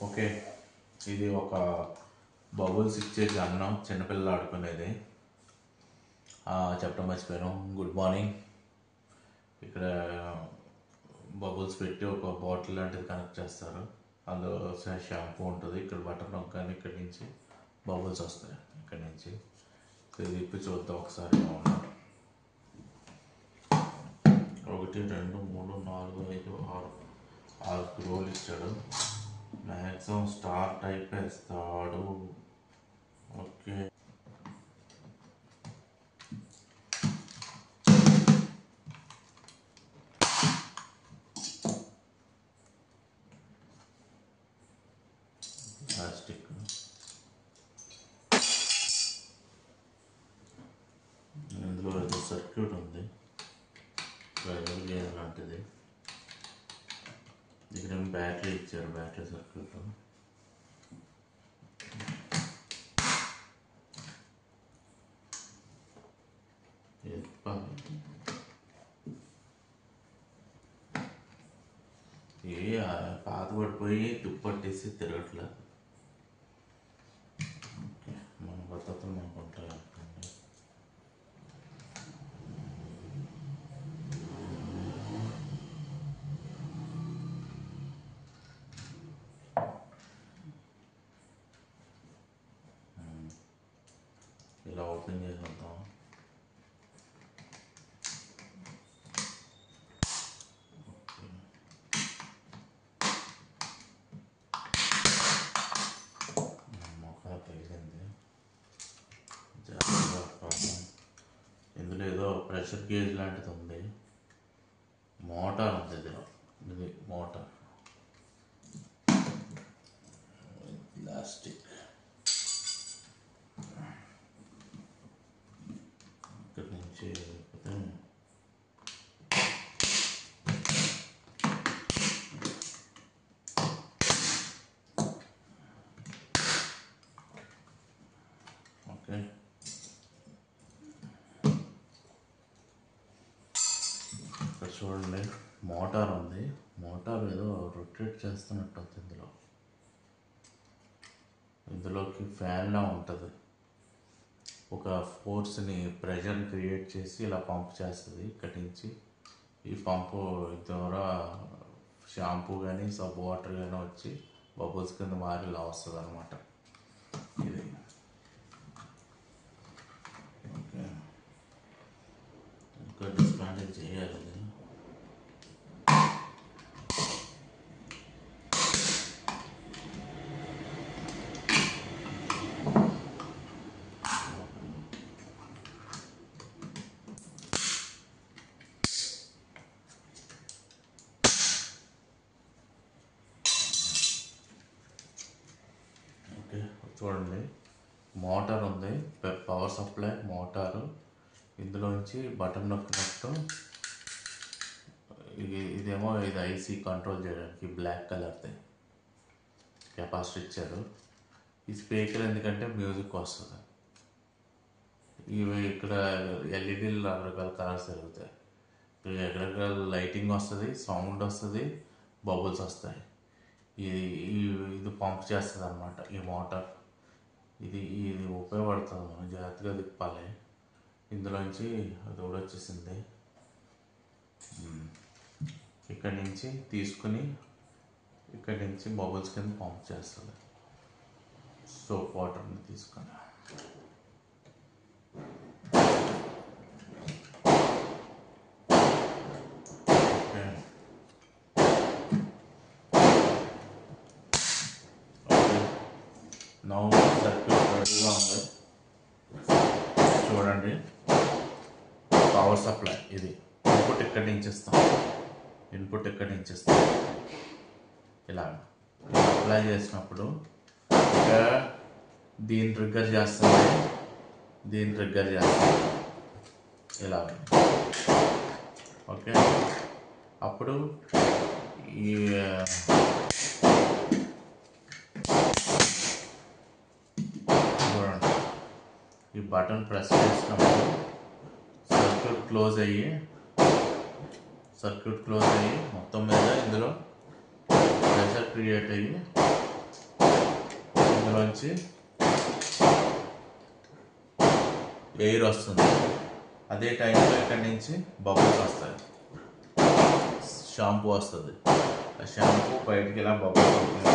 Okay, ఇది ఒక bubbles ఇచ్చే గన్నం, చిన్నపిల్లలు ఆడుకునేది. చెప్పడం మర్చిపోయాను. Good morning. ఇక్కడ బబుల్స్ పెట్టి ఒక బాటిల్ లాంటిది కనెక్ట్ చేస్తారు. అందులో షాంపూ ఉంటుంది. ఇక్కడ బటన్ నొక్కగానే ఇక్కడి నుంచి బబుల్స్ వస్తాయి. ఇక్కడి నుంచి ఇది ఇప్పి చూద్దాం ఒకసారి. 1 2 3 4 5 6 రోలు ఇచ్చాడు. మ్యాక్సిమం స్టార్ టైప్ వేస్తాడు. Okay, plastic. ఇందులో ఏదో సర్క్యూట్ ఉంది, డ్రైవర్ గేర్ లాంటిది. ఇక్కడ బ్యాటరీ ఇచ్చారు, బ్యాటరీ సర్క్యూట్. పాత పడిపోయి తుప్పట్టేసి తిరగట్లేదు. ఓకే, మన పద్ధతులు మనకు ఉంటాయి. ఇలా ఓపెన్ చేసేద్దాం. మొక్క తగిలింది. ఇందులో ఏదో ప్రెషర్ గేజ్ లాంటిది ఉంది. మోటార్ ఉంది ఇందులో. ఇది మోటార్, ప్లాస్టిక్. ఇక్కడి నుంచి ఓకే, ఇక్కడ చూడండి మోటార్ ఉంది. మోటార్ ఏదో రొటేట్ చేస్తున్నట్టు ఉంది. ఇందులోకి ఫ్యాన్లా ఉంటుంది. ఒక ఫోర్స్ని, ప్రెషర్ని క్రియేట్ చేసి ఇలా పంప్ చేస్తుంది. ఇక్కడి నుంచి ఈ పంపు ద్వారా షాంపూ కానీ సబ్ వాటర్ కానీ వచ్చి బబుల్స్ కింద మారి ఇలా వస్తుంది అనమాట. ఇది ఓకే, ఇంకా డిస్మాంటిల్ చేయాలి. చూడండి, మోటార్ ఉంది, పవర్ సప్లై మోటారు. ఇందులోంచి బటన్ నొక్కినట్టు ఇదేమో ఇది ఐసీ కంట్రోల్ చేయడానికి బ్లాక్ కలర్ది కెపాసిటర్ ఇచ్చారు. ఈ స్పీకర్ ఎందుకంటే మ్యూజిక్ వస్తుంది. ఇవి ఇక్కడ ఎల్ఈడీలు రకరకాల కలర్స్ జరుగుతాయి. ఎక్కడెక్కడ లైటింగ్ వస్తుంది, సౌండ్ వస్తుంది, బబుల్స్ వస్తాయి. ఇది పంప్ చేస్తుంది అన్నమాట ఈ మోటార్. ఇది ఉపయోగపడుతుంది. మనం జాగ్రత్తగా తిప్పాలి. ఇందులోంచి అది కూడా వచ్చేసింది. ఇక్కడి నుంచి తీసుకుని ఇక్కడి నుంచి బబుల్స్ కింద పంప్ చేస్తుంది. సోప్ వాటర్ని తీసుకొని నౌ సర్క్యూట్ రెడీగా ఉంది. చూడండి, పవర్ సప్లై. ఇది ఇన్పుట్ ఇక్కడి నుంచి ఇస్తాం. ఇలా అప్లై చేసినప్పుడు ఇక దీన్ని ట్రిగ్గర్ చేస్తుంది, ఇలా. ఓకే, అప్పుడు ఈ బటన్ ప్రెస్ చేసినప్పుడు సర్క్యూట్ క్లోజ్ అయ్యి మొత్తం మీద ఇందులో ప్రెషర్ క్రియేట్ అయ్యి ఇందులోంచి ఎయిర్ వస్తుంది. అదే టైంలో ఇక్కడి నుంచి బబుల్స్ వస్తాయి, షాంపూ వస్తుంది. ఆ షాంపూ బయటికి ఇలా బబుల్స్ వస్తుంది.